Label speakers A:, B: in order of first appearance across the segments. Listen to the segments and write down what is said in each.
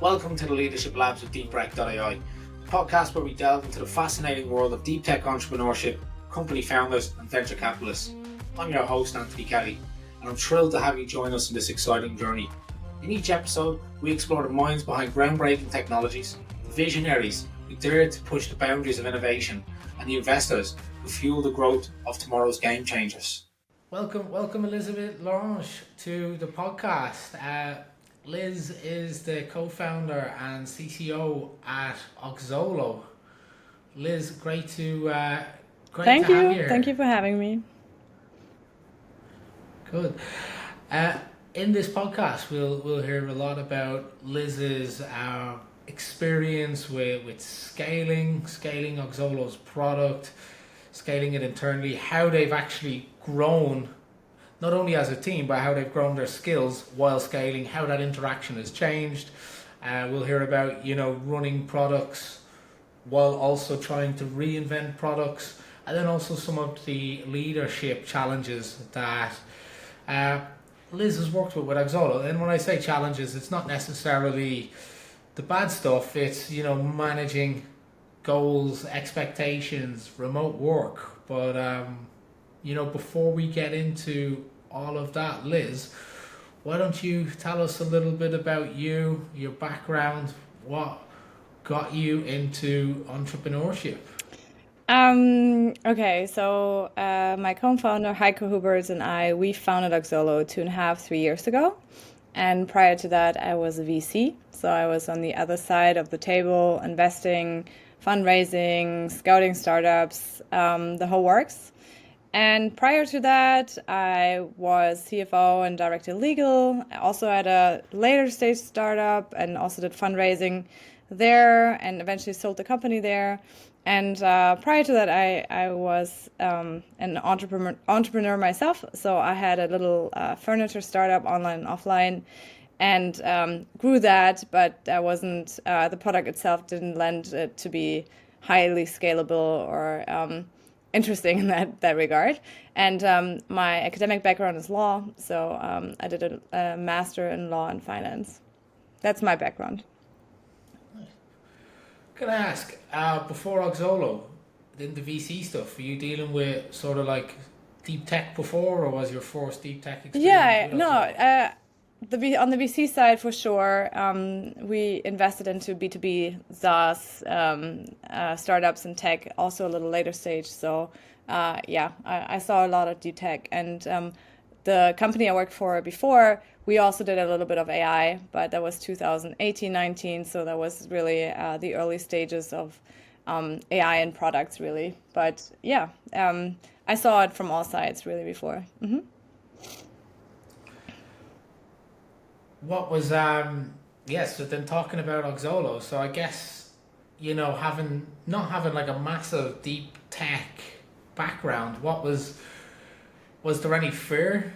A: Welcome to the Leadership Labs with DeepRec.ai, the podcast where we delve into the fascinating world of deep tech entrepreneurship, company founders and venture capitalists. I'm your host, Anthony Kelly, and I'm thrilled to have you join us in this exciting journey. In each episode, we explore the minds behind groundbreaking technologies, the visionaries who dare to push the boundaries of innovation, and the investors who fuel the growth of tomorrow's game changers. Welcome Elisabeth L'Orange to the podcast. Liz is the co-founder and CCO at Oxolo. Liz, great to have you here.
B: Thank you for having me.
A: Good. In this podcast, we'll hear a lot about Liz's experience with scaling Oxolo's product, scaling it internally, how they've actually grown, not only as a team, but how they've grown their skills while scaling, how that interaction has changed. We'll hear about, running products while also trying to reinvent products, and then also some of the leadership challenges that Liz has worked with Oxolo. And when I say challenges, it's not necessarily the bad stuff. It's, managing goals, expectations, remote work. But, before we get into all of that, Liz, why don't you tell us a little bit about you, your background, what got you into entrepreneurship?
B: Okay, so my co-founder Heiko Huberts and we founded Oxolo 2.5-3 years ago. And prior to that, I was a VC. So I was on the other side of the table, investing, fundraising, scouting startups, the whole works. And prior to that, I was CFO and director legal. I also had a later stage startup and also did fundraising there and eventually sold the company there. And prior to that, I was an entrepreneur myself. So I had a little furniture startup, online and offline, and grew that. But that wasn't, the product itself didn't lend it to be highly scalable or interesting in that regard. And my academic background is law. So I did a master in law and finance. That's my background.
A: Can I ask, before Oxolo, in the VC stuff, were you dealing with sort of like deep tech before, or was your first deep tech experience?
B: Yeah, on the VC side for sure. We invested into B2B SaaS startups and tech, also a little later stage. So I saw a lot of deep tech. And the company I worked for before, we also did a little bit of AI, but that was 2018-19, so that was really the early stages of AI and products, really. But I saw it from all sides, really, before. Mm-hmm.
A: What was, so then talking about Oxolo, so I guess, not having like a massive deep tech background, was there any fear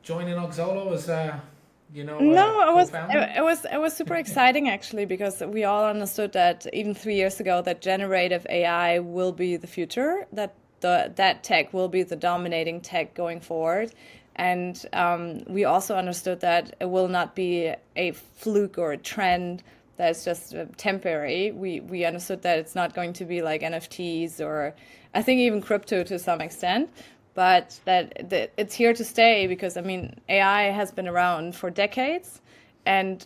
A: joining Oxolo as
B: No, it was super exciting actually, because we all understood that even 3 years ago that generative AI will be the future, that that tech will be the dominating tech going forward. And we also understood that it will not be a fluke or a trend that's just temporary. We understood that it's not going to be like NFTs or I think even crypto to some extent, but that it's here to stay, because AI has been around for decades, and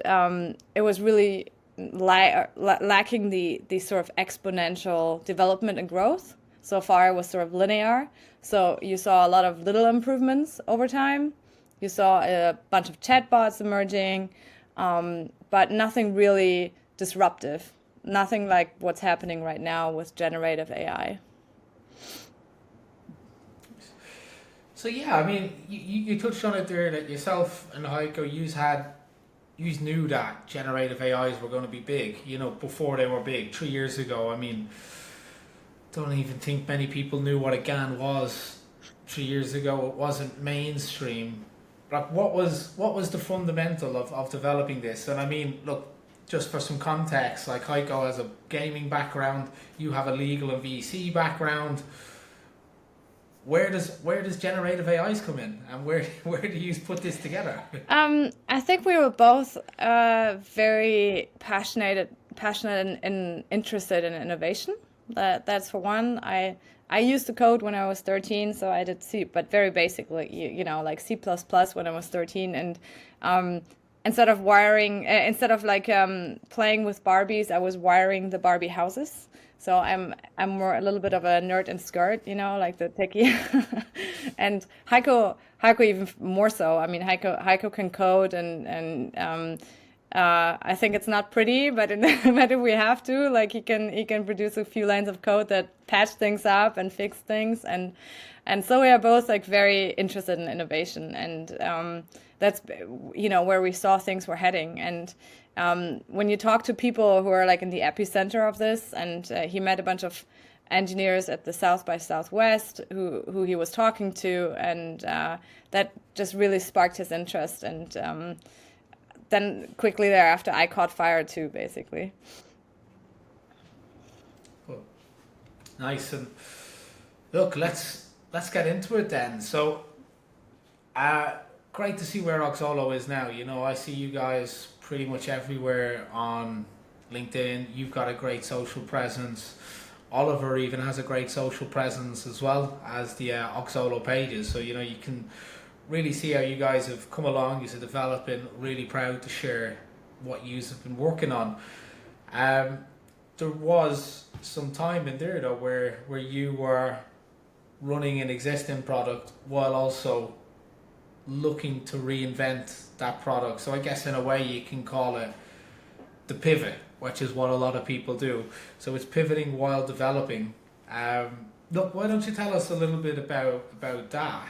B: it was really lacking the sort of exponential development and growth. So far it was sort of linear. So you saw a lot of little improvements over time. You saw a bunch of chatbots emerging, but nothing really disruptive. Nothing like what's happening right now with generative AI.
A: So you touched on it there that yourself and Heiko, you knew that generative AIs were going to be big, before they were big 3 years ago. Don't even think many people knew what a GAN was 3 years ago. It wasn't mainstream. Like, what was the fundamental of developing this? And look, just for some context, like Heiko has a gaming background, you have a legal and VC background. where does generative AIs come in, and where do you put this together?
B: I think we were both very passionate and interested in innovation. That's for one. I used to code when I was 13, so I did C, but very basically, like C++ when I was 13, and instead of like playing with Barbies, I was wiring the Barbie houses. So I'm more a little bit of a nerd in skirt, like the techie. And Heiko even more so. I mean, Heiko can code, and I think it's not pretty, but but if we have to, like, he can produce a few lines of code that patch things up and fix things, and so we are both like very interested in innovation, and that's where we saw things were heading. And when you talk to people who are like in the epicenter of this, and he met a bunch of engineers at the South by Southwest who he was talking to, and that just really sparked his interest. And then quickly thereafter, I caught fire too, basically.
A: Cool. Nice. And look, let's get into it then. So, great to see where Oxolo is now. I see you guys pretty much everywhere on LinkedIn. You've got a great social presence. Oliver even has a great social presence as well as the Oxolo pages. So, you can really see how you guys have come along. You're developing. Really proud to share what you have been working on. There was some time in there though where you were running an existing product while also looking to reinvent that product. So I guess in a way you can call it the pivot, which is what a lot of people do. So it's pivoting while developing. Look, why don't you tell us a little bit about that?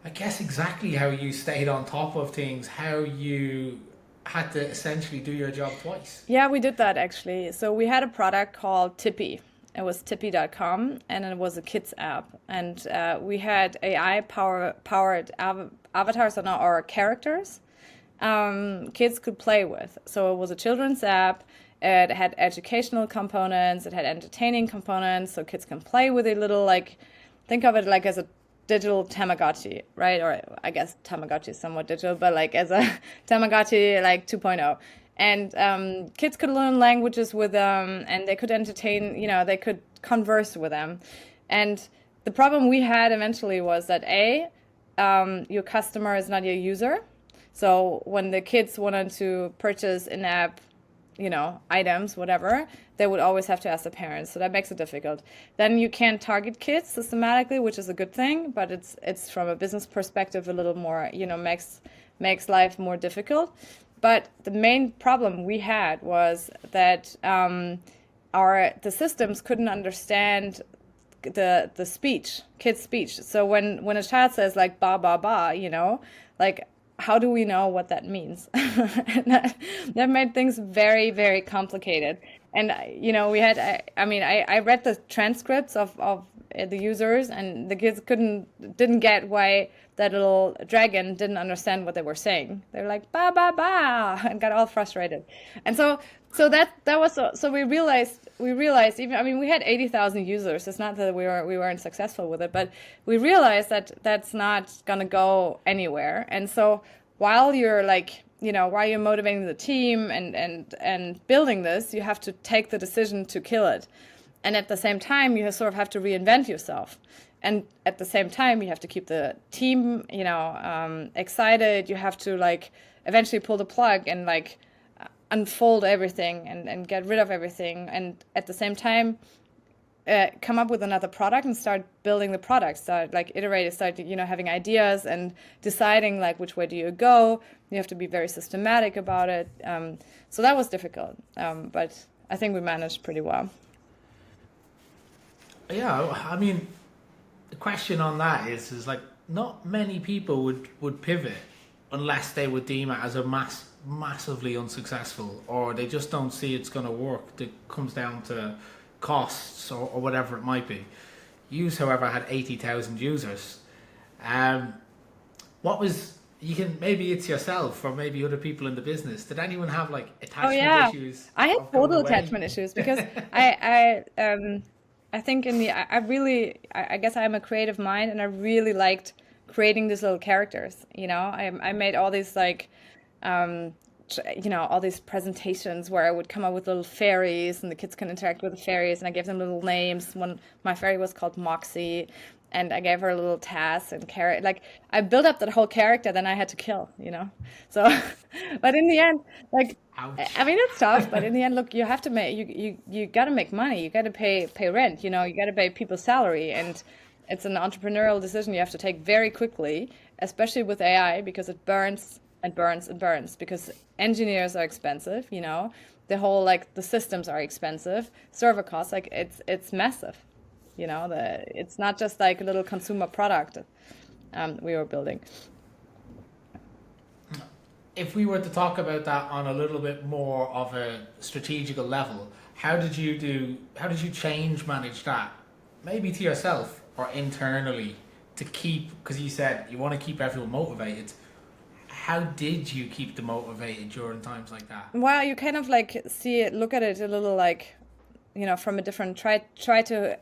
A: I guess exactly how you stayed on top of things, how you had to essentially do your job twice.
B: Yeah, we did that actually. So we had a product called Tippy. It was tippy.com, and it was a kids app. And we had AI powered avatars on our characters kids could play with. So it was a children's app. It had educational components. It had entertaining components. So kids can play with a little, like, think of it like as a digital Tamagotchi, right? Or I guess Tamagotchi is somewhat digital, but like as a Tamagotchi like 2.0. And kids could learn languages with them, and they could entertain, they could converse with them. And the problem we had eventually was that your customer is not your user. So when the kids wanted to purchase in-app, items, whatever, they would always have to ask the parents. So that makes it difficult. Then you can't target kids systematically, which is a good thing, but it's from a business perspective a little more, makes life more difficult. But the main problem we had was that the systems couldn't understand the speech, kids' speech. So when a child says like ba ba ba, like, how do we know what that means? And that made things very, very complicated. And we had, I read the transcripts of the users, and the kids didn't get why that little dragon didn't understand what they were saying. They were like ba ba ba and got all frustrated. And so that was so we realized even, we had 80,000 users. It's not that we weren't successful with it, but we realized that that's not gonna go anywhere. And so while you're motivating the team and building this, you have to take the decision to kill it. And at the same time, you sort of have to reinvent yourself. And at the same time, you have to keep the team, excited. You have to eventually pull the plug and unfold everything and get rid of everything. And at the same time, come up with another product and start building the product. Start having ideas and deciding which way do you go. You have to be very systematic about it. So that was difficult, but I think we managed pretty well.
A: Yeah, the question on that is not many people would pivot unless they would deem it as a massively unsuccessful, or they just don't see it's going to work. It comes down to costs or whatever it might be. Yous, however, had 80,000 users. Maybe it's yourself or maybe other people in the business. Did anyone have attachment issues?
B: I had total attachment issues because I I think I guess I'm a creative mind, and I really liked creating these little characters. I made all these like, all these presentations where I would come up with little fairies, and the kids can interact with the fairies, and I gave them little names. One, my fairy was called Moxie, and I gave her a little task and carrot. Like, I built up that whole character, then I had to kill. So, but in the end, like,
A: Ouch.
B: I mean, it's tough, but in the end, look, you have to make you got to make money. You got to pay rent. You got to pay people's salary, and it's an entrepreneurial decision you have to take very quickly, especially with AI, because it burns and burns and burns. Because engineers are expensive. The whole, like, the systems are expensive, server costs, like, it's massive. It's not just like a little consumer product we were building.
A: If we were to talk about that on a little bit more of a strategical level, how did you manage that? Maybe to yourself or internally, to keep, because you said you want to keep everyone motivated. How did you keep them motivated during times like that?
B: Well, you kind of like look at it a little like, from a different, try to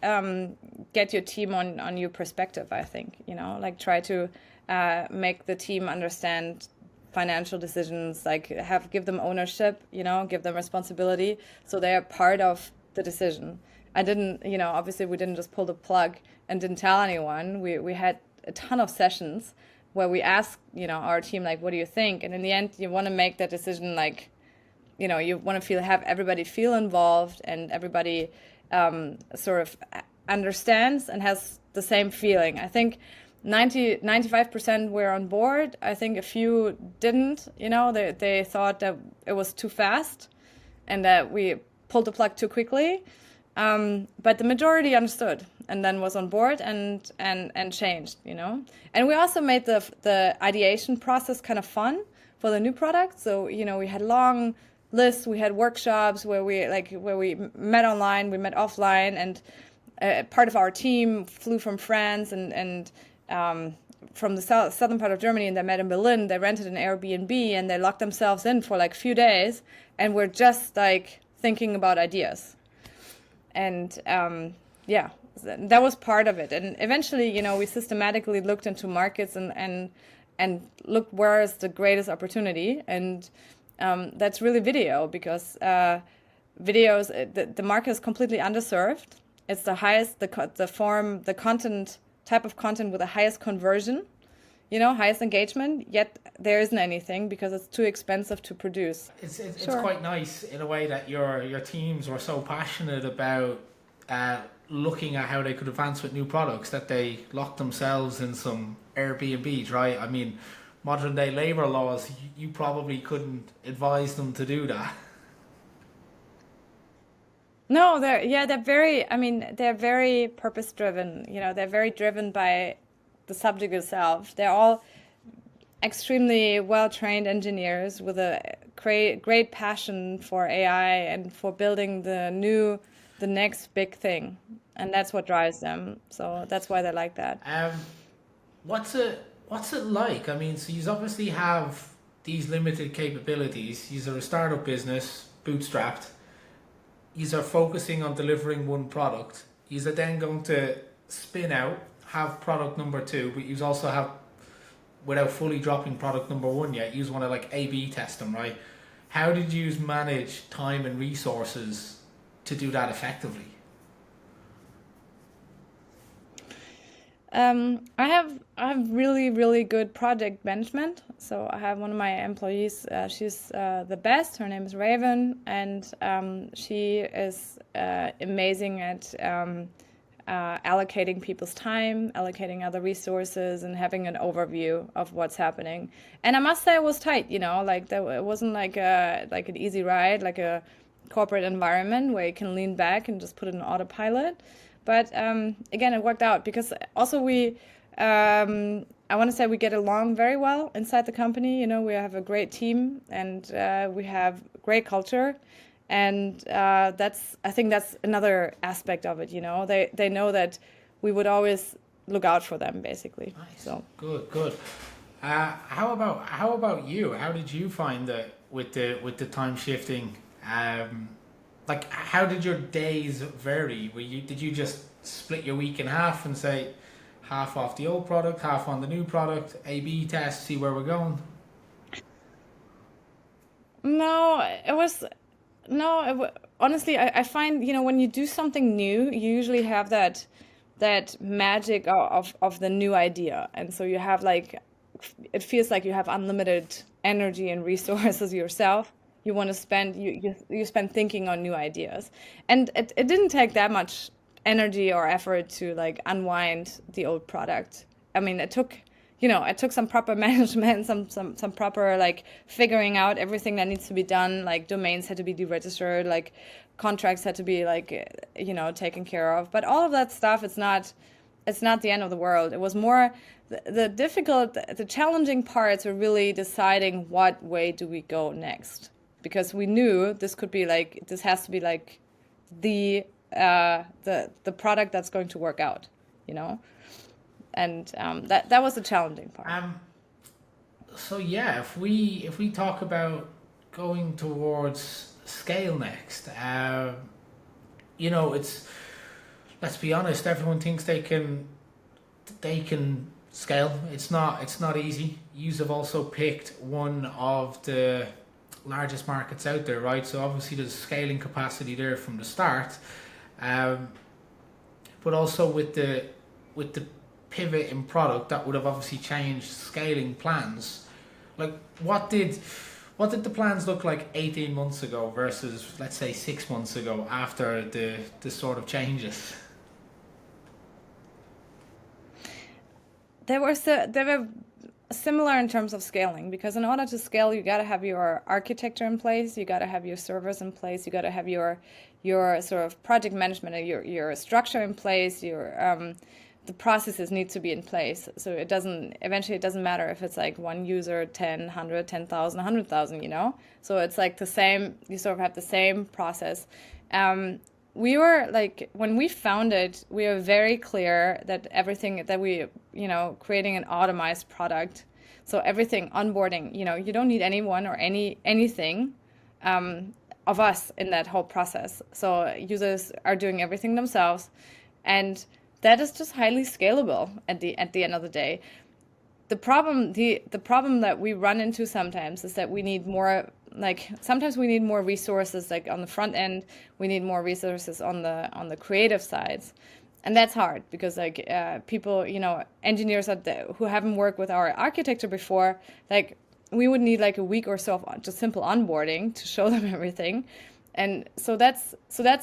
B: get your team on your perspective, I think. Like, try to make the team understand financial decisions, like give them ownership, give them responsibility, so they are part of the decision. I didn't, obviously we didn't just pull the plug and didn't tell anyone. We had a ton of sessions where we asked, our team, like, what do you think? And in the end, you want to make that decision, like, you want to have everybody feel involved, and everybody sort of understands and has the same feeling. I think 95% were on board. I think a few didn't. They thought that it was too fast and that we pulled the plug too quickly. But the majority understood and then was on board and changed. And we also made the ideation process kind of fun for the new product. So we had long lists, we had workshops where we met online, we met offline, and part of our team flew from France and from the southern part of Germany, and they met in Berlin. They rented an Airbnb and they locked themselves in for like a few days, and we're just like thinking about ideas. And that was part of it. And eventually, we systematically looked into markets and looked where is the greatest opportunity. And that's really video, because videos, the market is completely underserved. It's the highest, the content, type of content with the highest conversion, highest engagement, yet there isn't anything because it's too expensive to produce.
A: It's quite nice in a way that your teams were so passionate about looking at how they could advance with new products that they locked themselves in some Airbnbs, right? I mean, modern day labor laws, you probably couldn't advise them to do that.
B: No, they're very purpose driven. They're very driven by the subject itself. They're all extremely well trained engineers with a great passion for AI and for building the next big thing, and that's what drives them. So that's why they like that.
A: What's it like? I mean, so you obviously have these limited capabilities. You are a startup business, bootstrapped. You are focusing on delivering one product. You are then going to spin out, have product number 2, but you also have, without fully dropping product number 1 yet, you want to like A/B test them, right? How did you manage time and resources to do that effectively?
B: I have really, really good project management. So I have one of my employees. She's the best. Her name is Raven, and she is amazing at allocating people's time, allocating other resources, and having an overview of what's happening. And I must say, it was tight. It wasn't like an easy ride, like a corporate environment where you can lean back and just put it in autopilot. But again, it worked out because also I want to say we get along very well inside the company. We have a great team, and we have great culture. And I think that's another aspect of it. They know that we would always look out for them, basically.
A: Nice.
B: So
A: good. How about you? How did you find that with the time shifting? like how did your days vary? Did you just split your week in half and say half off the old product, half on the new product, A/B test, see where we're going?
B: No, it was no. Honestly, I find when you do something new, you usually have that magic of the new idea, and so you have like it feels like you have unlimited energy and resources yourself. You want to spend you spend thinking on new ideas, and it didn't take that much energy or effort to like unwind the old product. I mean, it took some proper management, some proper like figuring out everything that needs to be done. Like domains had to be deregistered, like contracts had to be like taken care of. But all of that stuff, it's not the end of the world. It was more the difficult, the challenging parts were really deciding what way do we go next, because we knew this has to be like the the product that's going to work out, you know, and that was the challenging part.
A: Um, so yeah, if we talk about going towards scale next, it's, let's be honest, everyone thinks they can scale. It's not easy. You have also picked one of the largest markets out there, right? So obviously there's scaling capacity there from the start, um, but also with the pivot in product that would have obviously changed scaling plans. Like what did the plans look like 18 months ago versus, let's say, 6 months ago after the sort of changes?
B: They were similar in terms of scaling, because in order to scale, you got to have your architecture in place, you got to have your servers in place, you got to have your sort of project management, your structure in place, your the processes need to be in place. So it doesn't matter if it's like one user, 10, 100, 10,000, 100,000, you know? So it's like the same, you sort of have the same process. We were like, when we founded, we were very clear that everything that creating an automized product. So everything, onboarding, you don't need anyone or anything of us in that whole process. So users are doing everything themselves, and that is just highly scalable at the end of the day. The problem that we run into sometimes is that we need more, like sometimes we need more resources, like on the front end, we need more resources on the creative sides. And that's hard because like people, engineers who haven't worked with our architecture before, like we would need like a week or so of just simple onboarding to show them everything. And so that's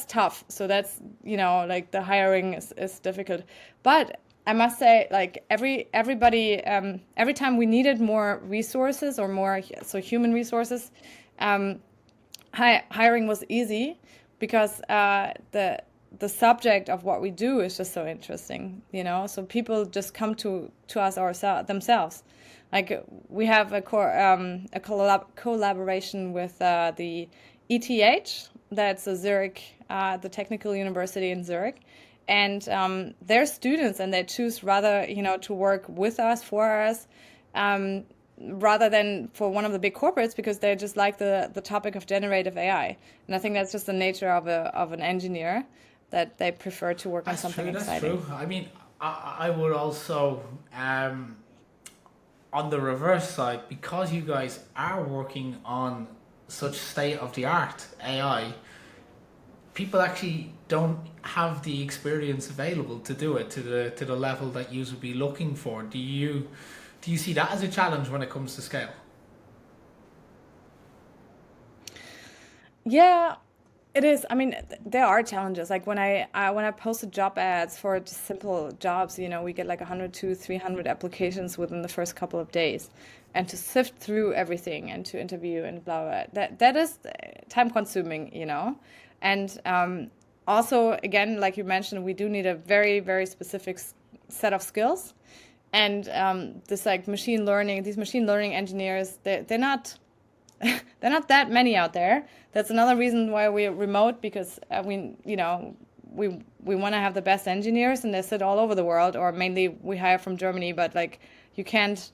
B: tough. So that's, like the hiring is difficult. But I must say, like everybody, every time we needed more resources or more so human resources, um, hiring was easy because the subject of what we do is just so interesting, So people just come to us themselves. Like we have a collaboration with the ETH, that's a Zurich, the Technical University in Zurich, and they're students, and they choose rather to work with us, for us, rather than for one of the big corporates, because they just like the topic of generative AI. And I think that's just the nature of an engineer, that they prefer to work on
A: That's
B: something
A: true. That's
B: exciting.
A: true. I mean, I would also, on the reverse side, because you guys are working on such state of the art AI, people actually don't have the experience available to do it to the level that you would be looking for. Do you see that as a challenge when it comes to scale?
B: Yeah, it is. I mean, there are challenges. Like when I posted job ads for just simple jobs, we get like 100 to 300 applications within the first couple of days, and to sift through everything and to interview and blah blah. That is time consuming, and also again, like you mentioned, we do need a very very specific set of skills, and this like these machine learning engineers, they're not. They're not that many out there. That's another reason why we're remote, because we want to have the best engineers, and they sit all over the world, or mainly we hire from Germany. But like you can't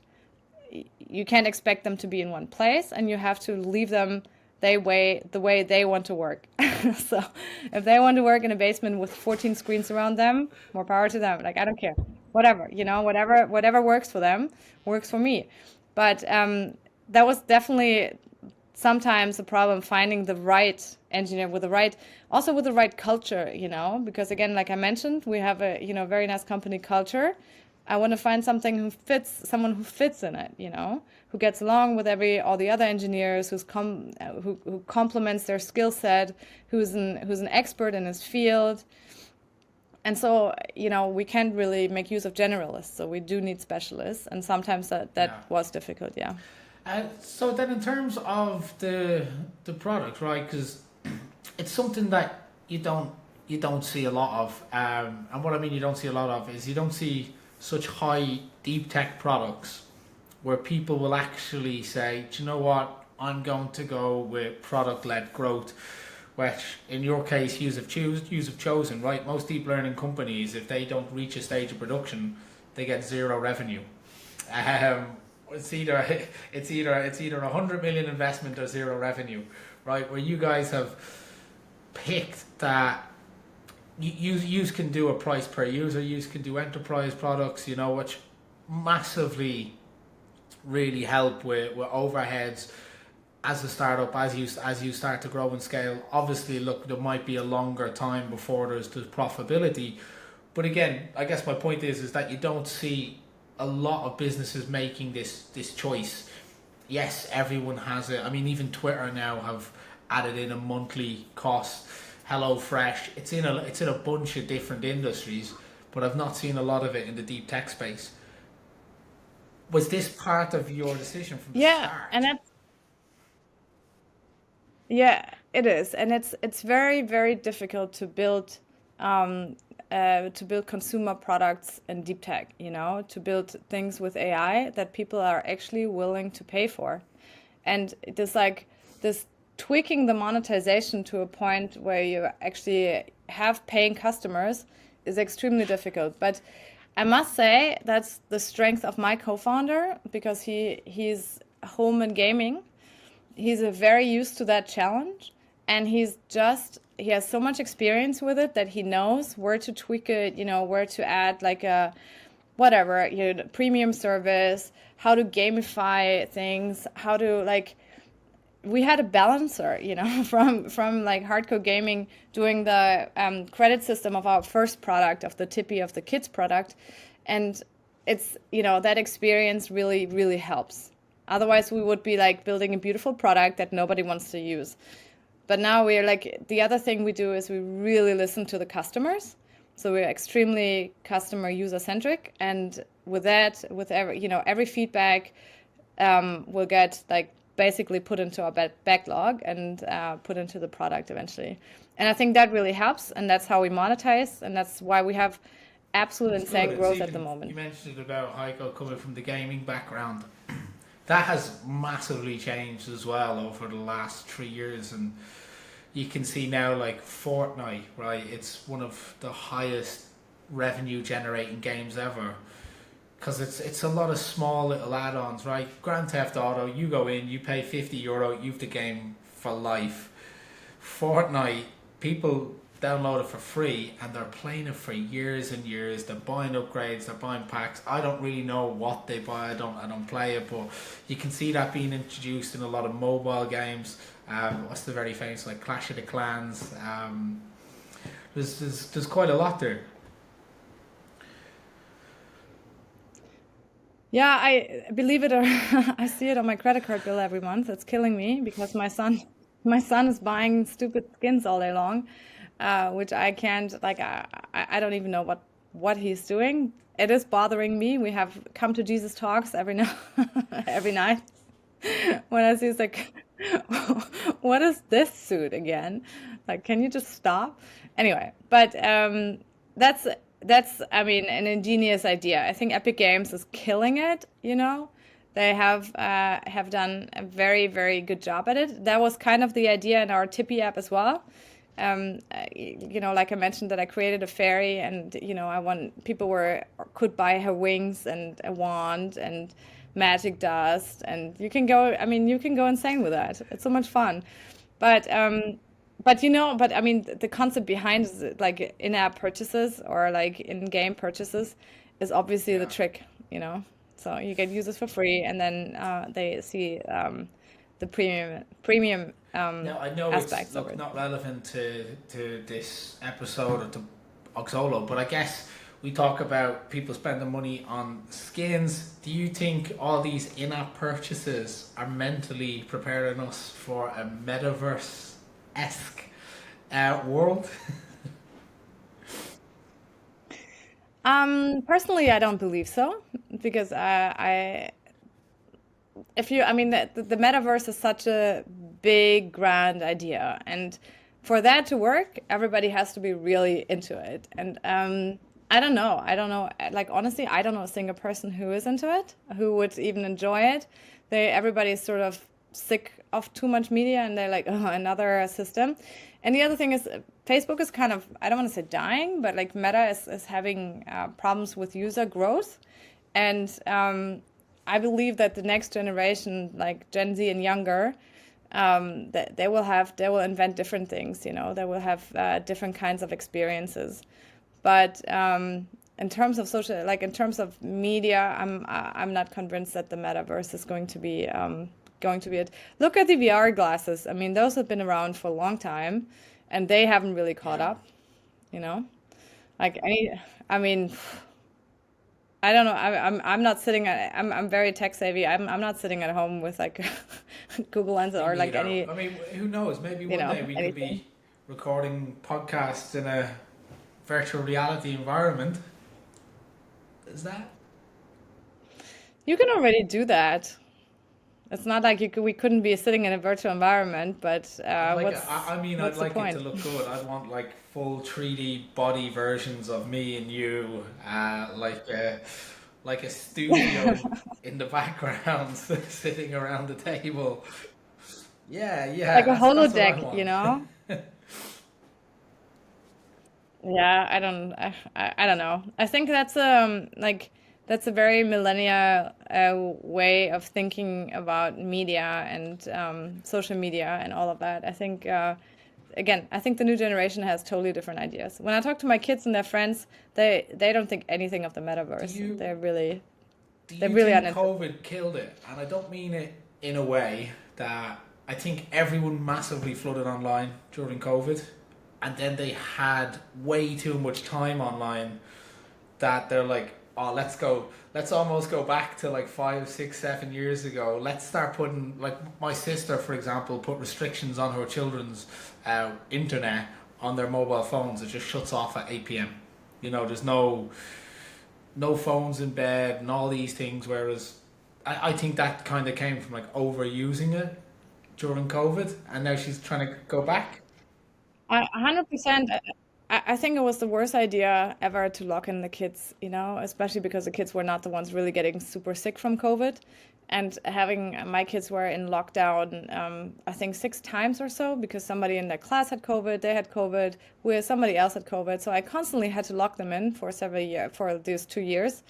B: expect them to be in one place, and you have to leave them the way they want to work. So if they want to work in a basement with 14 screens around them, more power to them. Like, I don't care. Whatever, whatever works for them works for me. But that was definitely sometimes a problem, finding the right engineer with the right culture, because again, like I mentioned, we have a very nice company culture. I want to find someone who fits in it, who gets along with all the other engineers, who complements their skill set, who's an expert in his field. And so, we can't really make use of generalists, so we do need specialists, and sometimes that was difficult, yeah.
A: So then, in terms of the product, right? Because it's something that you don't see a lot of, and what I mean you don't see a lot of is you don't see such high deep tech products where people will actually say, do you know what? I'm going to go with product led growth, which in your case you have chosen, right? Most deep learning companies, if they don't reach a stage of production, they get zero revenue. It's either 100 million investment or zero revenue, right? Where you guys have picked that you can do a price per user, you can do enterprise products, which massively really help with overheads as a startup, as you start to grow and scale. Obviously, look, there might be a longer time before there's profitability, but again, I guess my point is that you don't see a lot of businesses making this choice. Yes, everyone has it. I mean, even Twitter now have added in a monthly cost. HelloFresh, it's in a bunch of different industries, but I've not seen a lot of it in the deep tech space. Was this part of your decision from the
B: Yeah,
A: start?
B: and it is, and it's very, very difficult to build consumer products in deep tech. To build things with AI that people are actually willing to pay for, and this tweaking the monetization to a point where you actually have paying customers is extremely difficult. But I must say that's the strength of my co-founder, because he's home and gaming. He's very used to that challenge, and he has so much experience with it that he knows where to tweak it, where to add like a whatever, premium service, how to gamify things, how to we had a balancer, from like hardcore gaming, doing the credit system of our first product, of the Tippy of the kids product, and it's that experience really, really helps. Otherwise, we would be like building a beautiful product that nobody wants to use. But now we're the other thing we do is we really listen to the customers. So we're extremely customer user centric, and with that, with every feedback, we'll get basically put into our backlog and put into the product eventually. And I think that really helps, and that's how we monetize, and that's why we have absolute insane growth at the moment.
A: You mentioned about Heiko coming from the gaming background. That has massively changed as well over the last 3 years, and you can see now Fortnite, right? It's one of the highest revenue generating games ever, because it's a lot of small little add-ons, right? Grand Theft Auto, you go in, you pay €50, you've the game for life. Fortnite, people download it for free and they're playing it for years and years. They're buying upgrades, they're buying packs. I don't really know what they buy. I don't play it, but you can see that being introduced in a lot of mobile games. What's the very famous Clash of the Clans? There's quite a lot there.
B: Yeah, I believe it or I see it on my credit card bill every month. It's killing me because my son is buying stupid skins all day long, which I can't I don't even know what he's doing. It is bothering me. We have come to Jesus talks every night when I see it's what is this suit again? Can you just stop? Anyway, but that's I mean an ingenious idea. I think Epic Games is killing it. They have done a very, very good job at it. That was kind of the idea in our Tippy app as well. Like I mentioned, that I created a fairy, and I want people could buy her wings and a wand, and magic dust, and you can go. I mean, you can go insane with that. It's so much fun, but but I mean, the concept behind like in-app purchases or like in-game purchases is obviously the
A: Yeah.
B: trick. So you get users for free, and then they see the premium
A: Now I know it's
B: aspects of
A: look
B: it.
A: not relevant to this episode or to Oxolo, but I guess we talk about people spending money on skins. Do you think all these in-app purchases are mentally preparing us for a metaverse-esque world?
B: Personally, I don't believe so because if you, I mean, the metaverse is such a big, grand idea, and for that to work, everybody has to be really into it. And I don't know. I don't know. Like honestly, I don't know a single person who is into it, who would even enjoy it. Everybody's sort of sick of too much media, and they're like, oh, another system. And the other thing is, Facebook is kind of, I don't want to say dying, but like Meta is having problems with user growth. And I believe that the next generation, like Gen Z and younger, that they will invent different things. They will have different kinds of experiences. But in terms of social, like in terms of media, I'm not convinced that the metaverse is going to be it. Look at the VR glasses. I mean, those have been around for a long time, and they haven't really caught
A: Yeah.
B: up. You know, like I mean, I don't know. I'm not sitting at. I'm very tech savvy. I'm not sitting at home with like Google Lens
A: Me
B: or like
A: neither.
B: any
A: I mean, who knows? Maybe one day we could
B: anything.
A: be recording podcasts in a virtual reality environment. Is that
B: You can already do that. It's not like we couldn't be sitting in a virtual environment, but
A: like? I mean, I'd
B: what's the
A: like it to
B: point?
A: look good. I'd want like full 3D body versions of me and you, like a studio in the background, sitting around the table. Yeah,
B: Like
A: yeah,
B: a
A: that's what I
B: holodeck,
A: want.
B: Yeah, I don't know. I think that's like that's a very millennial way of thinking about media and social media and all of that. I think again, I think the new generation has totally different ideas. When I talk to my kids and their friends, they don't think anything of the
A: Do
B: metaverse.
A: you do
B: They're
A: you
B: really
A: think
B: uninterested.
A: COVID killed it? And I don't mean it in a way that I think everyone massively flooded online during COVID, and then they had way too much time online that they're like, oh, let's almost go back to like 5, 6, 7 years ago. Let's start putting, like, my sister, for example, put restrictions on her children's internet on their mobile phones. It just shuts off at 8 p.m. There's no phones in bed and all these things. Whereas I think that kind of came from like overusing it during COVID, and now she's trying to go back.
B: 100%. I think it was the worst idea ever to lock in the kids, especially because the kids were not the ones really getting super sick from COVID. And having my kids were in lockdown, I think 6 times or so because somebody in their class had COVID, they had COVID, where somebody else had COVID. So I constantly had to lock them in for several years, for these 2 years.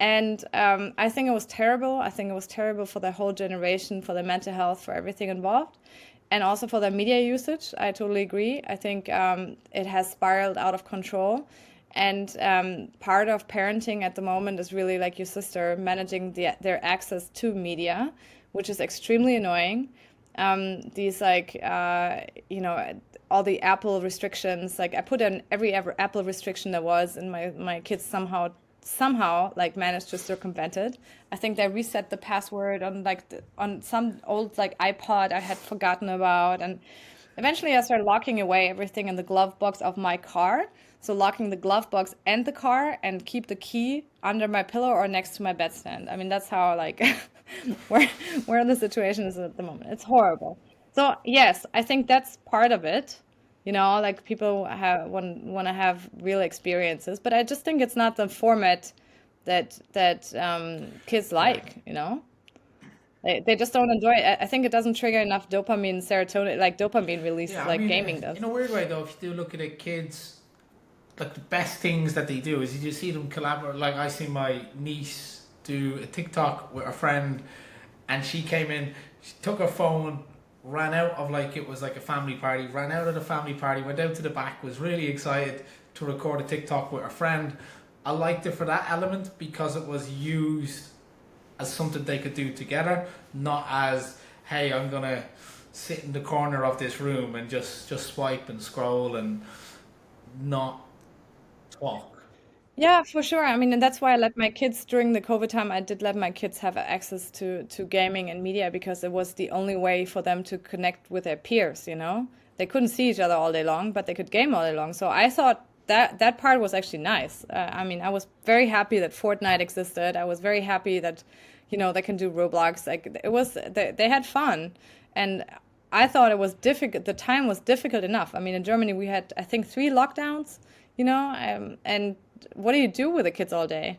B: And I think it was terrible. I think it was terrible for the whole generation, for their mental health, for everything involved, and also for their media usage. I totally agree. I think it has spiraled out of control. And part of parenting at the moment is really like your sister managing their access to media, which is extremely annoying. These like all the Apple restrictions. Like I put in every ever Apple restriction there was, and my kids somehow like managed to circumvent it. I think they reset the password on like on some old like iPod I had forgotten about, and eventually I started locking away everything in the glove box of my car. So locking the glove box and the car, and keep the key under my pillow or next to my bedstand. I mean, that's how like where where the situation is at the moment. It's horrible. So yes, I think that's part of it. Like people want to have real experiences, but I just think it's not the format that kids
A: Yeah.
B: like. They just don't enjoy it. I think it doesn't trigger enough dopamine, serotonin, like dopamine release,
A: Yeah, I
B: like
A: mean,
B: gaming does.
A: in a weird way though, if you do look at it, kids, like the best things that they do is you see them collaborate. Like I see my niece do a TikTok with a friend, and she came in, she took her phone, ran out of like, it was like a family party, ran out of the family party, went out to the back, was really excited to record a TikTok with her friend. I liked it for that element because it was used as something they could do together, not as, hey, I'm gonna sit in the corner of this room and just swipe and scroll and not talk.
B: Yeah, for sure. I mean, and that's why I let my kids during the COVID time, I did let my kids have access to gaming and media because it was the only way for them to connect with their peers, you know? They couldn't see each other all day long, but they could game all day long. So I thought that part was actually nice. I mean, I was very happy that Fortnite existed. I was very happy that, they can do Roblox. Like it was, they had fun. And I thought it was difficult. The time was difficult enough. I mean, in Germany, we had, I think, 3 lockdowns, and what do you do with the kids all day?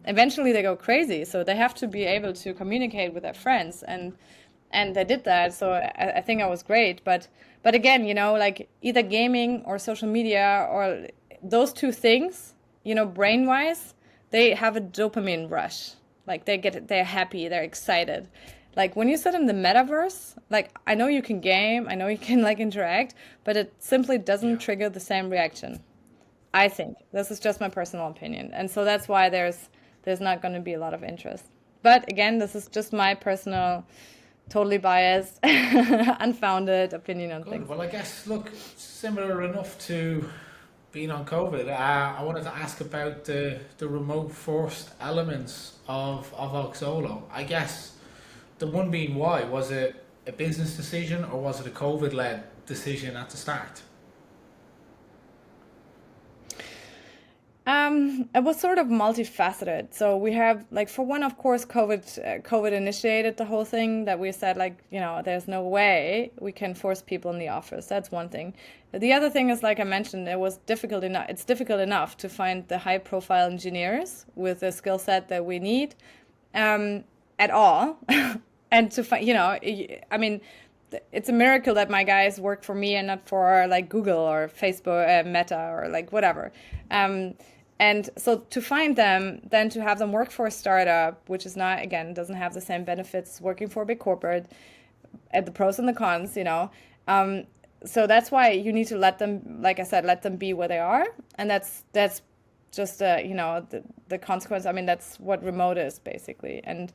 B: Eventually they go crazy, so they have to be able to communicate with their friends, and they did that. So I think I was great, but again, like either gaming or social media or those two things, brain wise, they have a dopamine rush. Like they're happy, they're excited. Like when you sit in the metaverse, like I know you can game, I know you can like interact, but it simply doesn't
A: Yeah.
B: trigger the same reaction. I think this is just my personal opinion, and so that's why there's not going to be a lot of interest. But again, this is just my personal, totally biased, unfounded opinion on
A: Good.
B: things.
A: Well, I guess, look, similar enough to being on COVID, I wanted to ask about the remote first elements of Oxolo. I guess the one being why. Was it a business decision or was it a COVID led decision at the start?
B: It was sort of multifaceted. So we have, like, for one, of course, COVID initiated the whole thing that we said, like, there's no way we can force people in the office. That's one thing. The other thing is, like I mentioned, it was difficult enough. It's difficult enough to find the high profile engineers with the skill set that we need, at all. And to find, I mean, it's a miracle that my guys work for me and not for like Google or Facebook, Meta or like whatever. And so to find them, then to have them work for a startup, which is not, again, doesn't have the same benefits working for a big corporate, at the pros and the cons, so that's why you need to let them, like I said, let them be where they are. And that's just, the consequence. I mean, that's what remote is basically. And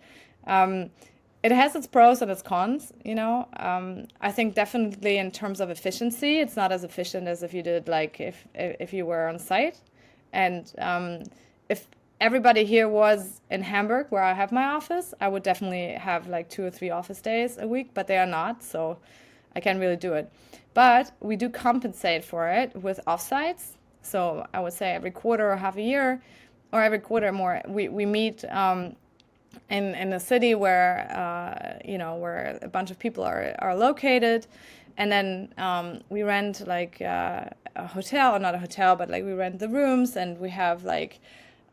B: it has its pros and its cons, I think definitely in terms of efficiency, it's not as efficient as if you did like if you were on site. And if everybody here was in Hamburg, where I have my office, I would definitely have like 2 or 3 office days a week, but they are not, so I can't really do it. But we do compensate for it with offsites. So I would say every quarter or half a year, or every quarter more, we meet in a city where where a bunch of people are located, and then we rent like a hotel, or not a hotel, but like we rent the rooms, and we have like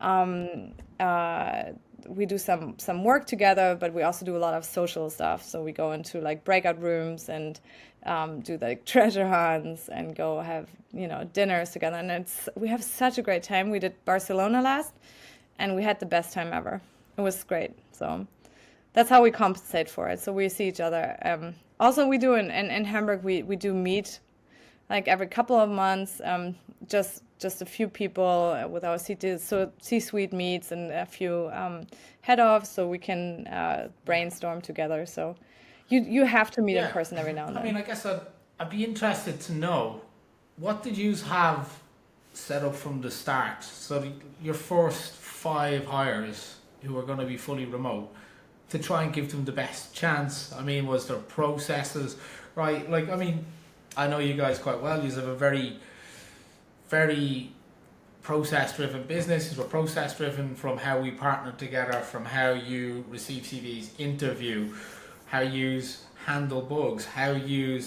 B: um, uh, we do some work together, but we also do a lot of social stuff. So we go into like breakout rooms and do like treasure hunts and go have dinners together, and we have such a great time. We did Barcelona last, and we had the best time ever. It was great. So that's how we compensate for it. So we see each other. Also, we do in Hamburg, we do meet like every couple of months, just a few people with our C-suite meets and a few head offs, so we can brainstorm together. So you have to meet in
A: Yeah.
B: person every now and
A: I mean,
B: then.
A: I guess I'd be interested to know, what did you have set up from the start? So your first 5 hires who are going to be fully remote, to try and give them the best chance. I mean, was there processes, right? Like, I mean, I know you guys quite well. You have a very, very process-driven business. We're process-driven from how we partner together, from how you receive CVs, interview, how you handle bugs, how you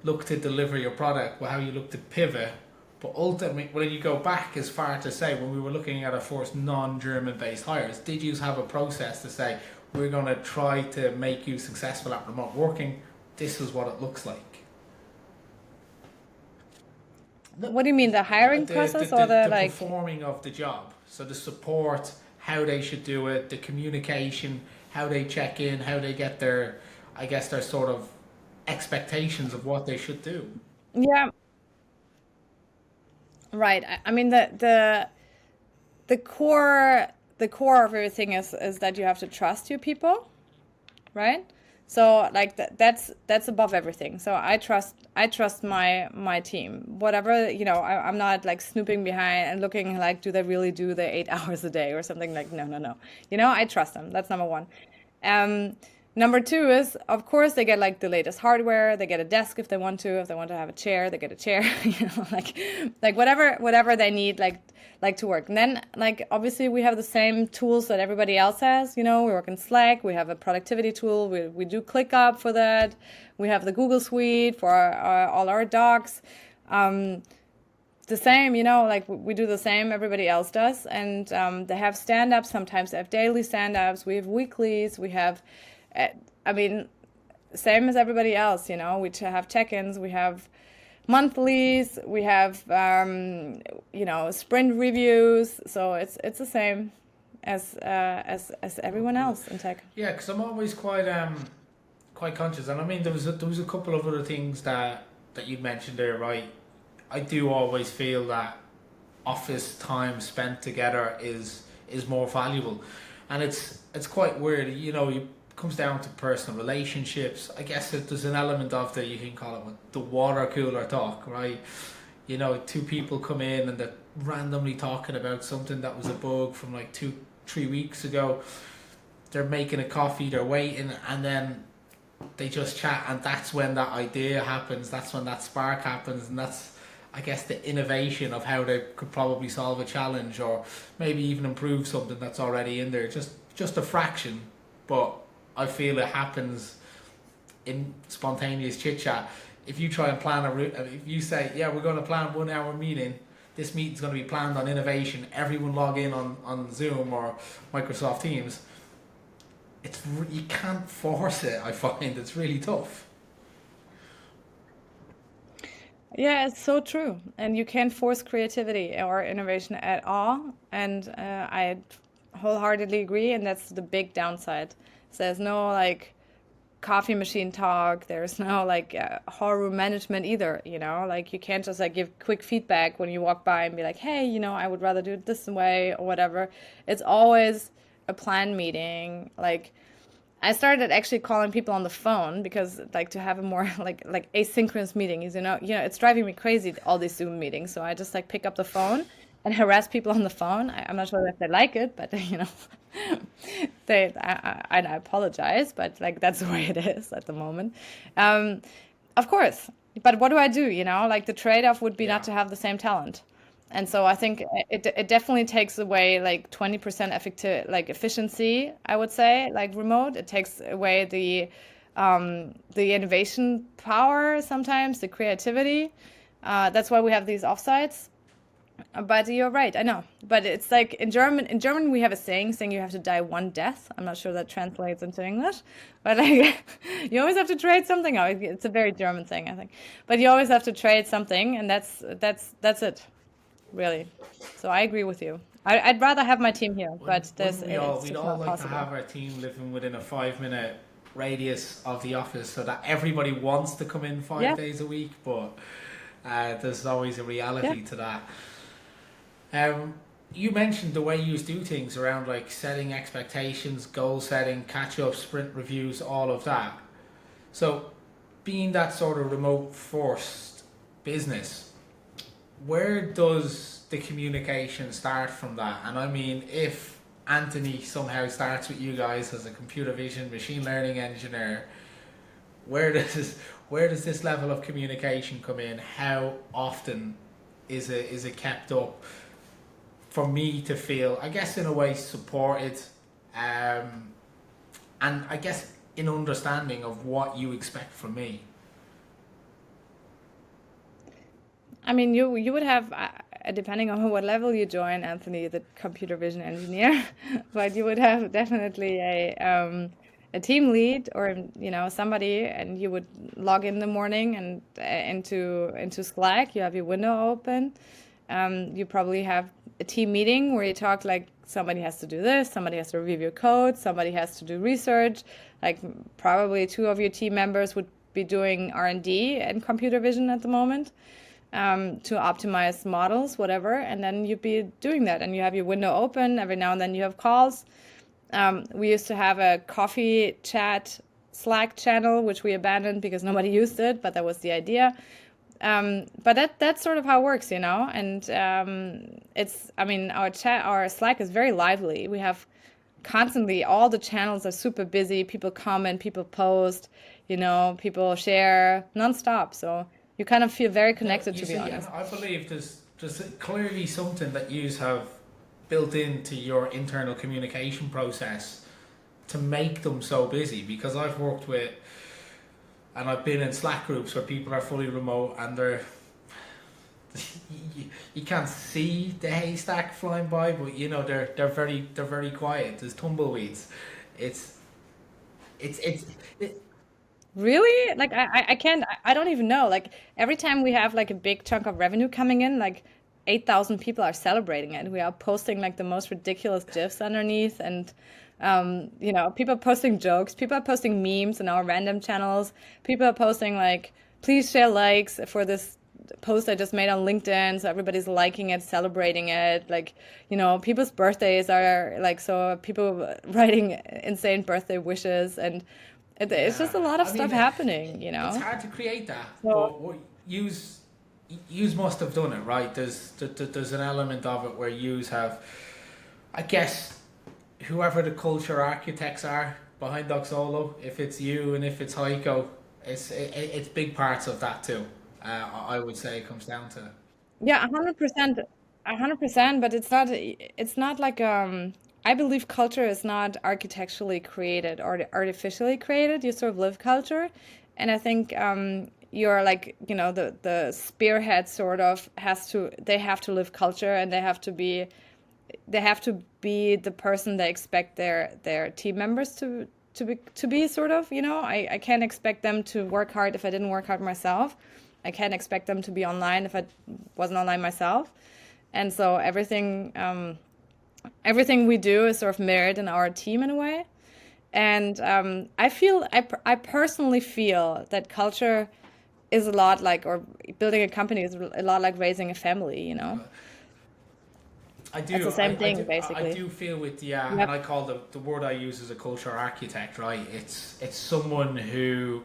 A: look to deliver your product, how you look to pivot. But ultimately, when you go back as far to say, when we were looking at our first non-German based hires, did you have a process to say, we're going to try to make you successful at remote working? This is what it looks like.
B: What do you mean, the hiring process or the
A: the
B: like?
A: performing of the job? So the support, how they should do it, the communication, how they check in, how they get their, I guess, their sort of expectations of what they should do.
B: Yeah, right. I mean the core of everything is that you have to trust your people, right? So like that's above everything. So I trust my team. Whatever, I'm not like snooping behind and looking like, do they really do the 8 hours a day or something? Like, no, no, no. I trust them. That's number one. Um, Number two is, of course, they get like the latest hardware. They get a desk if they want to. If they want to have a chair, they get a chair. Like whatever they need, like to work. And then, like, obviously, we have the same tools that everybody else has. We work in Slack. We have a productivity tool. We do ClickUp for that. We have the Google Suite for all our docs. The same, like we do the same everybody else does. And they have stand-ups. Sometimes they have daily stand-ups. We have weeklies. We have, I mean, same as everybody else, we have check-ins. We have monthlies. We have, sprint reviews. So it's the same as everyone else in tech.
A: Yeah, because I'm always quite conscious, and I mean there was a couple of other things that you mentioned there, right? I do always feel that office time spent together is more valuable, and it's quite weird. It comes down to personal relationships. I guess that there's an element of the, you can call it the water cooler talk, right? Two people come in and they're randomly talking about something that was a bug from like 2-3 weeks ago. They're making a coffee, they're waiting, and then they just chat, and that's when that idea happens. That's when that spark happens, and that's, I guess, the innovation of how they could probably solve a challenge or maybe even improve something that's already in there. Just a fraction, but I feel it happens in spontaneous chit chat. If you try and plan a route, if you say, yeah, we're going to plan 1 hour meeting, this meeting's going to be planned on innovation, everyone log in on Zoom or Microsoft Teams, you can't force it. I find it's really tough.
B: Yeah, it's so true. And you can't force creativity or innovation at all. And I wholeheartedly agree. And that's the big downside. So there's no like coffee machine talk. There's no like horror management either. Like you can't just like give quick feedback when you walk by and be like, hey, I would rather do it this way or whatever. It's always a plan meeting. Like I started actually calling people on the phone because like to have a more like asynchronous meeting is it's driving me crazy, all these Zoom meetings. So I just like pick up the phone and harass people on the phone. I'm not sure if they like it, but I apologize, but like that's the way it is at the moment. Um, of course, but what do I do? Like the trade-off would be not
A: Yeah.
B: to have the same talent. And so I think it definitely takes away like 20% efficiency, I would say, like remote. It takes away the innovation power sometimes, the creativity. That's why we have these offsites. But you're right, I know. But it's like in German we have a saying you have to die one death. I'm not sure that translates into English, but like you always have to trade something out. It's a very German thing, I think. But you always have to trade something, and that's it, really. So I agree with you. I'd rather have my team here, but
A: Wouldn't we all?
B: it's
A: We'd
B: just
A: all
B: not
A: like to
B: possible.
A: have our team living within a 5 minute radius of the office, so that everybody wants to come in five
B: Yeah,
A: days a week. But there's always a
B: yeah.
A: reality to that. Um, you mentioned the way you do things around like setting expectations, goal setting, catch up, sprint reviews, all of that. So, being that sort of remote first business, where does the communication start from that? And I mean, if Anthony somehow starts with you guys as a computer vision machine learning engineer, where does where does this level of communication come in? How often is it kept up for me to feel, I guess, in a way supported, um, and I guess in understanding of what you expect from me?
B: I mean, you would have, depending on what level you join, Anthony, the computer vision engineer, but you would have definitely a team lead or somebody, and you would log in the morning and into Slack. You have your window open, You probably have a team meeting where you talk like somebody has to do this, somebody has to review your code, somebody has to do research. Like probably two of your team members would be doing R&D and computer vision at the moment, to optimize models, whatever. And then you'd be doing that, and you have your window open. Every now and then you have calls. We used to have a coffee chat Slack channel, which we abandoned because nobody used it, but that was the idea. But that's sort of how it works, you know. And I mean, our Slack is very lively. We have constantly, all the channels are super busy. People comment, people post, you know, people share nonstop. So you kind of feel very connected, to be honest.
A: I believe there's clearly something that you have built into your internal communication process to make them so busy, because I've worked with, and I've been in Slack groups where people are fully remote and they're you can't see the haystack flying by, but you know they're very quiet. There's tumbleweeds. It's
B: Really? Like I can't, I don't even know. Like every time we have like a big chunk of revenue coming in, like 8,000 people are celebrating it. We are posting like the most ridiculous GIFs underneath, and you know, people are posting jokes, people are posting memes in our random channels, people are posting like, please share likes for this post I just made on LinkedIn. So everybody's liking it, celebrating it. Like, you know, people's birthdays are like, so people writing insane birthday wishes, and it's just a lot of
A: I
B: stuff
A: mean,
B: happening, you
A: it's
B: know?
A: hard to create that,
B: So,
A: but yous must have done it, right? There's an element of it where yous have, I guess, whoever the culture architects are behind Oxolo, if it's you and if it's Heiko, it's big parts of that too. I would say it comes down to.
B: yeah, 100%, 100%, but it's not like, I believe culture is not architecturally created or artificially created. You sort of live culture. And I think, you're like, you know, the spearhead sort of they have to live culture, and they have to be the person they expect their team members to be sort of, you know. I can't expect them to work hard if I didn't work hard myself. I can't expect them to be online if I wasn't online myself. And so everything we do is sort of mirrored in our team in a way. And I personally feel that culture is a lot like, or building a company is a lot like raising a family, you know.
A: I
B: It's the
A: do,
B: same
A: I
B: thing,
A: do, I
B: basically.
A: do feel with
B: You
A: and
B: have
A: I call the word I use as a culture architect, right? It's someone who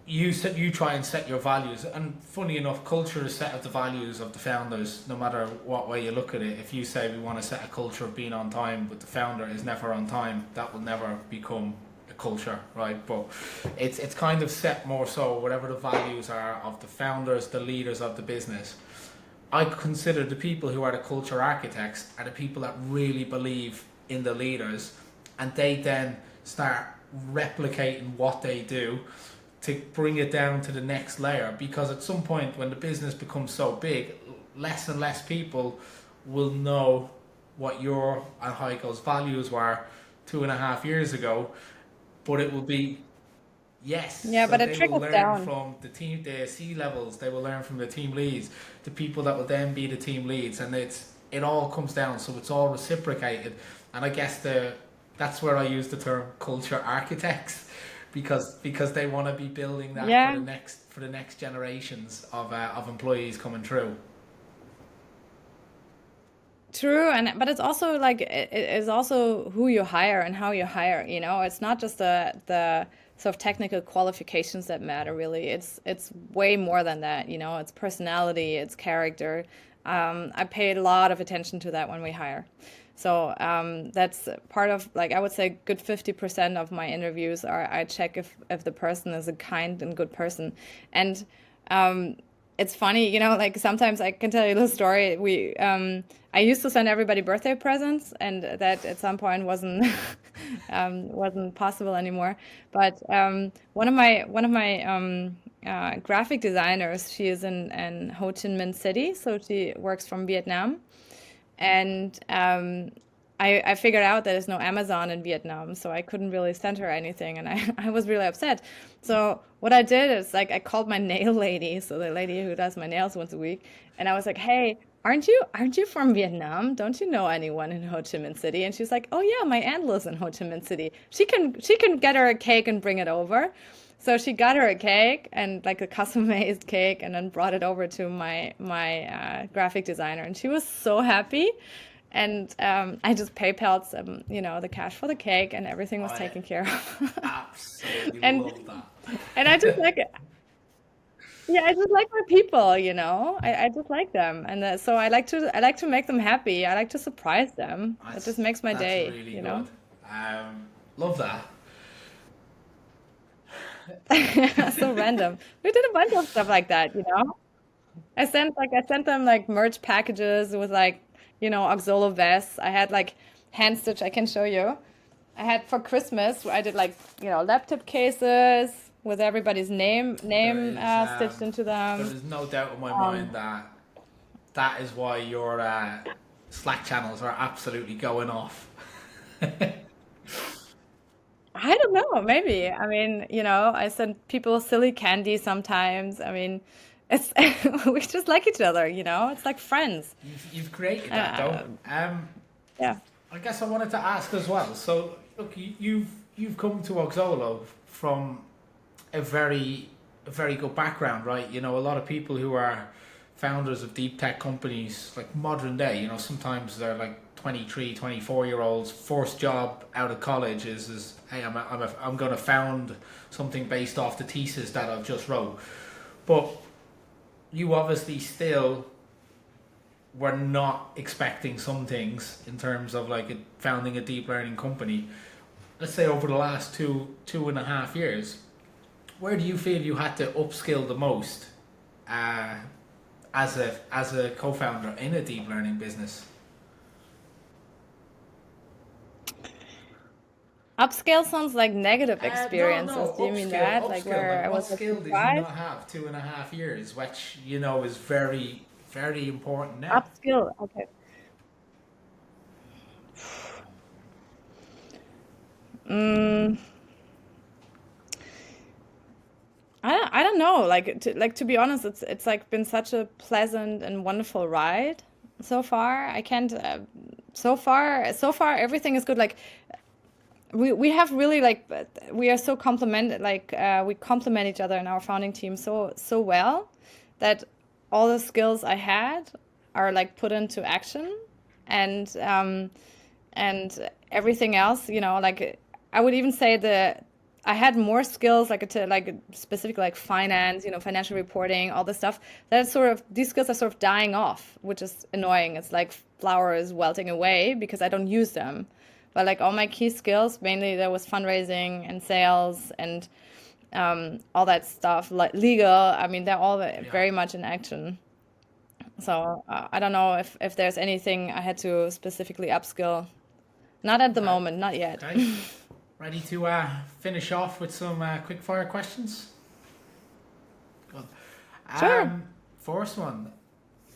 A: you try and set your values, and funny enough, culture is set of the values of the founders. No matter what way you look at it, if you say we want to set a culture of being on time, but the founder is never on time, that will never become a culture, right? But it's kind of set more so whatever the values are of the founders, the leaders of the business. I consider the people who are the culture architects are the people that really believe in the leaders, and they then start replicating what they do to bring it down to the next layer. Because at some point, when the business becomes so big, less and less people will know what your and Heiko's values were 2.5 years ago, but it will be. Yes,
B: Yeah,
A: so
B: but it
A: they will
B: trickles
A: learn
B: down.
A: from the team, the C levels. They will learn from the team leads, the people that will then be the team leads, and it all comes down. So it's all reciprocated, and I guess that's where I use the term culture architects, because they want to be building that
B: Yeah,
A: for the next generations of employees coming through.
B: true. And but it's also like, it is also who you hire and how you hire, you know. It's not just the sort of technical qualifications that matter, really. It's way more than that, you know. It's personality, it's character. I pay a lot of attention to that when we hire. So, that's part of, like, I would say good 50% of my interviews are, I check if the person is a kind and good person. And it's funny, you know, like sometimes I can tell you the story. I used to send everybody birthday presents, and that at some point wasn't possible anymore. But one of my graphic designers, she is in Ho Chi Minh City, so she works from Vietnam. And I figured out that there's no Amazon in Vietnam, so I couldn't really send her anything, and I was really upset. So what I did is like I called my nail lady, so the lady who does my nails once a week, and I was like, "Hey, aren't you from Vietnam? Don't you know anyone in Ho Chi Minh City?" And she's like, "Oh yeah, my aunt lives in Ho Chi Minh City. She can get her a cake and bring it over." So she got her a cake and like a custom made cake, and then brought it over to my graphic designer, and she was so happy. And I just PayPal'd some, the cash for the cake, and everything was
A: I
B: taken care of.
A: absolutely
B: and
A: love that.
B: and I just like it. Yeah, I just like my people, I just like them, and so I like to make them happy. I like to surprise them. It just makes my
A: That's
B: day,
A: really good. Love that.
B: So random. We did a bunch of stuff like that. I sent them like merch packages with like, Oxolo vests. I had like hand stitch. I can show you. I had for Christmas. I did like, laptop cases with everybody's name
A: There
B: name
A: is
B: stitched into
A: there
B: them.
A: is no doubt in my
B: Um,
A: mind that that is why your Slack channels are absolutely going off.
B: I don't know. Maybe. I mean, I send people silly candy sometimes. I mean, it's we just like each other. It's like friends.
A: You've created that though.
B: Uh, yeah.
A: I guess I wanted to ask as well. So look, you've come to Oxolo from a very good background, right? A lot of people who are founders of deep tech companies, like modern day, sometimes they're like 23, 24 year olds, first job out of college is hey, I'm going to found something based off the thesis that I've just wrote. But you obviously still were not expecting some things in terms of like founding a deep learning company. Let's say over the last 2.5 years, where do you feel you had to upskill the most uh, as a co-founder in a deep learning business?
B: Upscale sounds like negative
A: No,
B: experiences.
A: no,
B: Do you mean
A: upskill,
B: that? Like
A: upskill.
B: where
A: Like,
B: I
A: what
B: was like
A: skill did you
B: surprised?
A: not have 2.5 years, which is very, very important now.
B: Upskill. Okay. Mm, I don't know. Like to be honest, it's like been such a pleasant and wonderful ride so far. I can't. So far everything is good. Like we have really like we are so we complement each other in our founding team so well that all the skills I had are like put into action, and everything else, like I would even say that I had more skills like to like specific like finance, financial reporting, all this stuff. That sort of these skills are sort of dying off, which is annoying. It's like flour is welting away because I don't use them. But like all my key skills, mainly there was fundraising and sales and all that stuff, like legal. I mean, they're all
A: Yeah.
B: very much in action. So I don't know if there's anything I had to specifically upskill. Not at the
A: Okay.
B: moment, not yet.
A: Okay. Ready to finish off with some quick fire questions? Good.
B: Sure.
A: First one,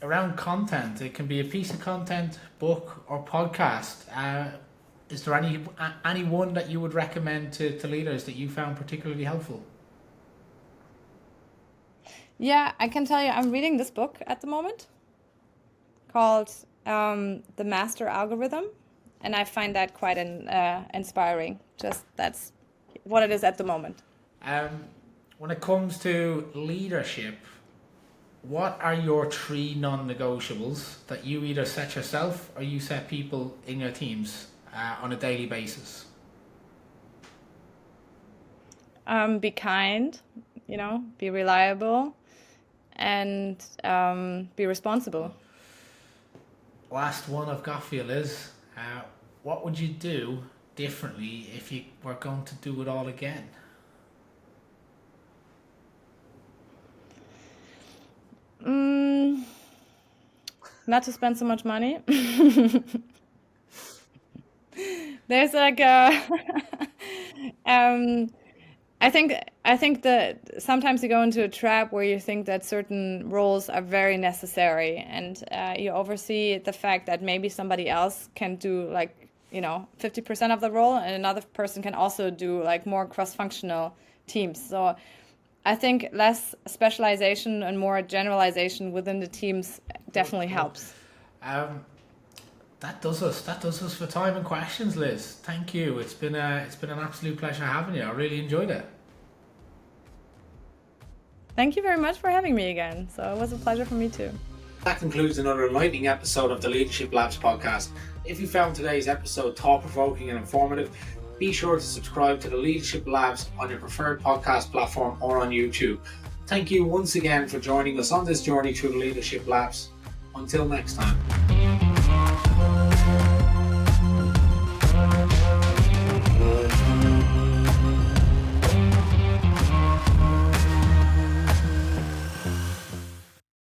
A: around content. It can be a piece of content, book, or podcast. Is there any one that you would recommend to leaders that you found particularly helpful?
B: Yeah, I can tell you, I'm reading this book at the moment called The Master Algorithm, and I find that quite inspiring. Just that's what it is at the moment.
A: Um, when it comes to leadership, what are your three non-negotiables that you either set yourself or you set people in your teams on a daily basis?
B: Be kind, be reliable, and be responsible.
A: Last one I've got for you, Liz. What would you do differently if you were going to do it all again?
B: Mm, not to spend so much money. There's like a um, I think that sometimes you go into a trap where you think that certain roles are very necessary, and you oversee the fact that maybe somebody else can do like 50% of the role, and another person can also do like more cross-functional teams. So I think less specialization and more generalization within the teams definitely helps.
A: That does us for time and questions, Liz. Thank you. It's been an absolute pleasure having you. I really enjoyed it.
B: Thank you very much for having me again. So it was a pleasure for me too.
C: That concludes another enlightening episode of the Leadership Labs podcast. If you found today's episode thought-provoking and informative, be sure to subscribe to the Leadership Labs on your preferred podcast platform or on YouTube. Thank you once again for joining us on this journey through the Leadership Labs. Until next time.